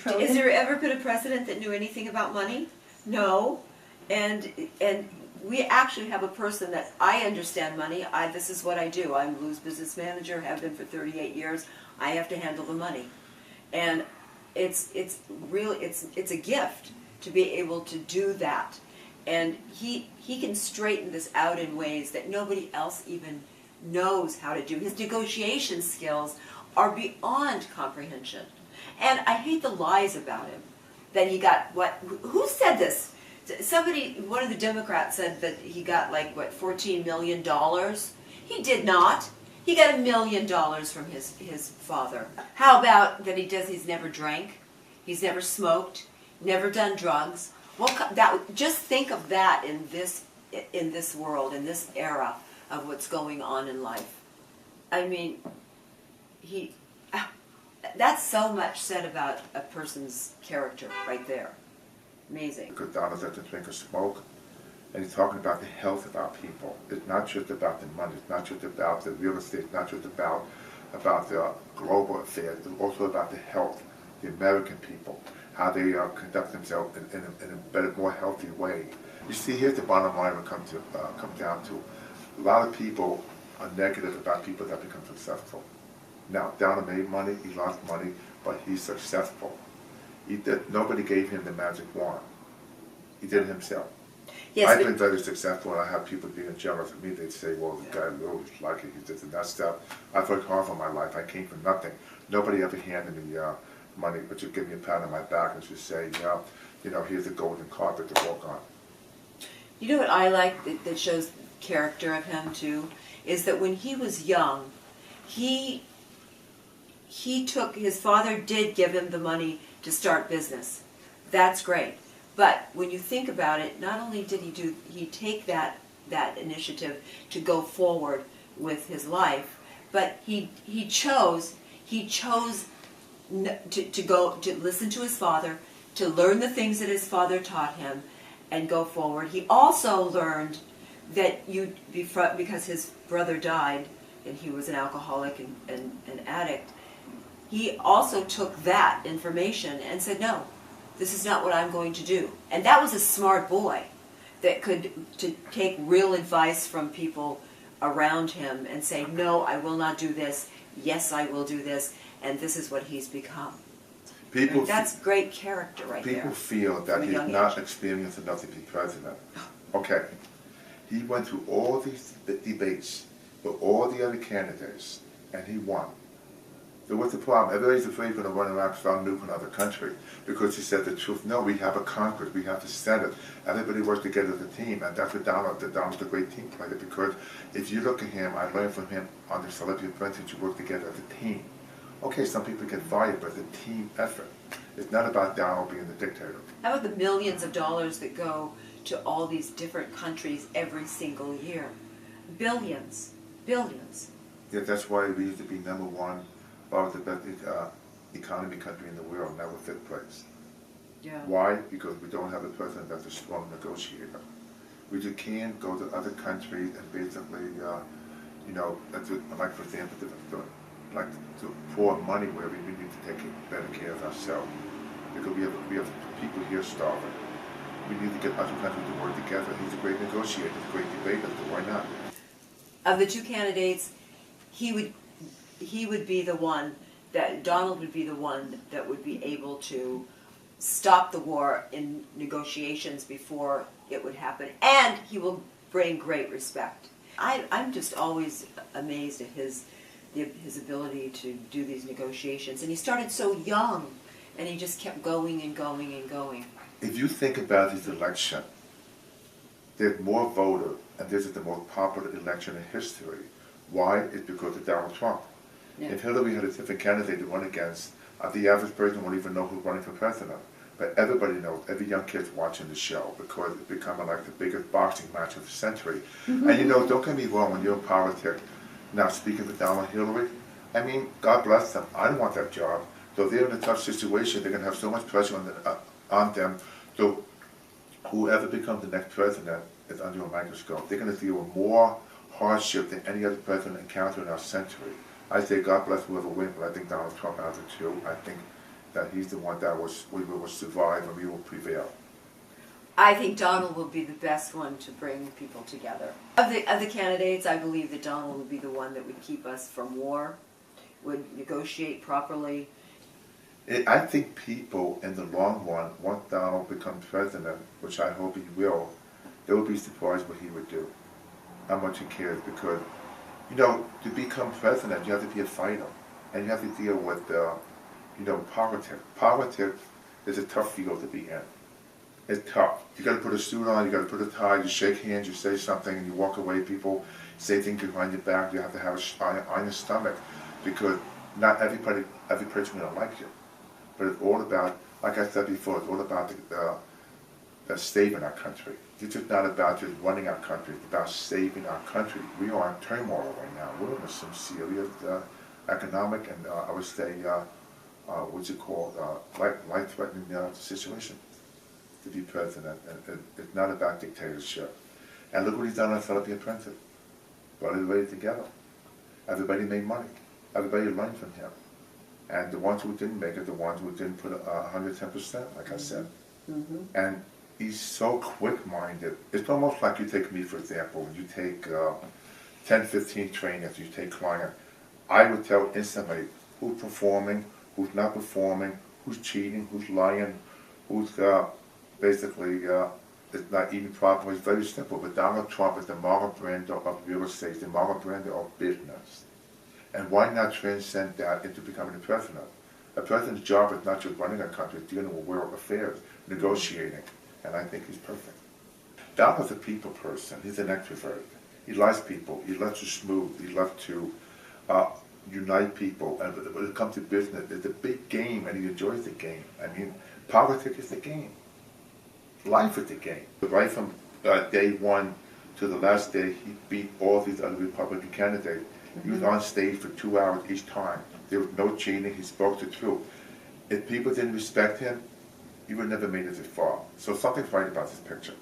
trillion. Is there ever been a president that knew anything about money? No. And we actually have a person that I understand money. This is what I do. I'm Lou's business manager, have been for 38 years. I have to handle the money. And it's a gift to be able to do that. And he can straighten this out in ways that nobody else even knows how to do. His negotiation skills are beyond comprehension. And I hate the lies about him. That he got what? Who said this? Somebody, one of the Democrats said that he got like, what, $14 million? He did not. He got $1 million from his father. How about that he's never drank, he's never smoked, never done drugs. Well, just think of that in this world, in this era of what's going on in life. I mean, that's so much said about a person's character right there. Amazing. Because Donald doesn't drink or smoke, and he's talking about the health of our people. It's not just about the money. It's not just about the real estate. It's not just about the global affairs. It's also about the health, the American people, how they conduct themselves in a better, more healthy way. You see, here's the bottom line when it comes down to. A lot of people are negative about people that become successful. Now, Donald made money, he lost money, but he's successful. Nobody gave him the magic wand. He did it himself. Yes, I've been very successful, and I have people being jealous of me. They'd say, well, the guy Lou is lucky, he's this and that stuff. I've worked hard for my life. I came from nothing. Nobody ever handed me money, but you give me a pat on my back and just say, here's the golden carpet to walk on. You know what I like that shows character of him, too, is that when he was young, he took, his father did give him the money to start business. That's great. But when you think about it, not only did he take that initiative to go forward with his life, but he chose to go to listen to his father, to learn the things that his father taught him, and go forward. He also learned that because his brother died and he was an alcoholic and an addict, he also took that information and said, no, this is not what I'm going to do. And that was a smart boy that could take real advice from people around him and say, no, I will not do this. Yes, I will do this. And this is what he's become. That's great character right there. People feel that he's not experienced enough to be president. Okay. He went through all these debates with all the other candidates, and he won. So what's the problem? Everybody's afraid he's going to run around and start nuking another country because he said the truth. No, we have a Congress, we have the Senate. Everybody works together as a team, and that's what Donald's a great team player, because if you look at him, I learned from him on the Celebrity Apprentice, you work together as a team. Okay, some people get fired, but it's a team effort. It's not about Donald being the dictator. How about the millions of dollars that go to all these different countries every single year? Billions. Billions. Yeah, that's why we used to be number one, the best economy country in the world, now we're fifth place. Yeah. Why? Because we don't have a president that's a strong negotiator. We just can't go to other countries and basically, like for example, to pour money where we need to take better care of ourselves. Because we have people here starving. We need to get other countries to work together. He's a great negotiator, a great debater, so why not? Of the two candidates, he would be the one that Donald would be the one that would be able to stop the war in negotiations before it would happen, and he will bring great respect. I'm just always amazed at his ability to do these negotiations, and he started so young, and he just kept going and going and going. If you think about this election, there's more voters, and this is the most popular election in history. Why? It's because of Donald Trump. Yeah. If Hillary had a different candidate to run against, the average person won't even know who's running for president. But everybody knows, every young kid's watching the show because it's becoming like the biggest boxing match of the century. Mm-hmm. And don't get me wrong, when you're in politics, now speaking for Donald and Hillary, I mean, God bless them. I don't want that job. So if they're in a tough situation, they're going to have so much pressure on them. So whoever becomes the next president is under a microscope. They're going to deal with more hardship than any other president encountered in our century. I say God bless whoever wins, but I think Donald Trump has it too. I think that he's the one that we will survive and we will prevail. I think Donald will be the best one to bring people together. Of the candidates, I believe that Donald would be the one that would keep us from war, would negotiate properly. I think people in the long run, once Donald becomes president, which I hope he will, they will be surprised what he would do, how much he cares, because, you know, to become president, you have to be a fighter, and you have to deal with, you know, politics. Politics is a tough field to be in. It's tough. You got to put a suit on, you got to put a tie, you shake hands, you say something, and you walk away. People say things behind your back. You have to have an iron stomach, because not every person going to like you. But it's all about, like I said before, it's all about the saving our country. It's just not about just running our country. It's about saving our country. We are in turmoil right now. We're in some serious economic and I would say, what's it called, life-threatening situation to be president. And it's not about dictatorship. And look what he's done on Philip Apprentice. Brought everybody together. Everybody made money. Everybody learned from him. And the ones who didn't make it, the ones who didn't put 110%, like I said. Mm-hmm. And he's so quick-minded. It's almost like you take me, for example. You take 10, 15 trainers, you take clients. I would tell instantly who's performing, who's not performing, who's cheating, who's lying, who's basically is not eating properly. It's very simple. But Donald Trump is the MAGA brand of real estate, the MAGA brand of business. And why not transcend that into becoming a president? A president's job is not just running a country, it's dealing with world affairs, negotiating, and I think he's perfect. Donald's a people person. He's an extrovert. He likes people. He loves to smooth. He loves to unite people. And when it comes to business, it's a big game, and he enjoys the game. I mean, politics is the game. Life is the game. Right from day one to the last day, he beat all these other Republican candidates. He was on stage for 2 hours each time. There was no cheating. He spoke the truth. If people didn't respect him, he would have never made it this far. So something's right about this picture.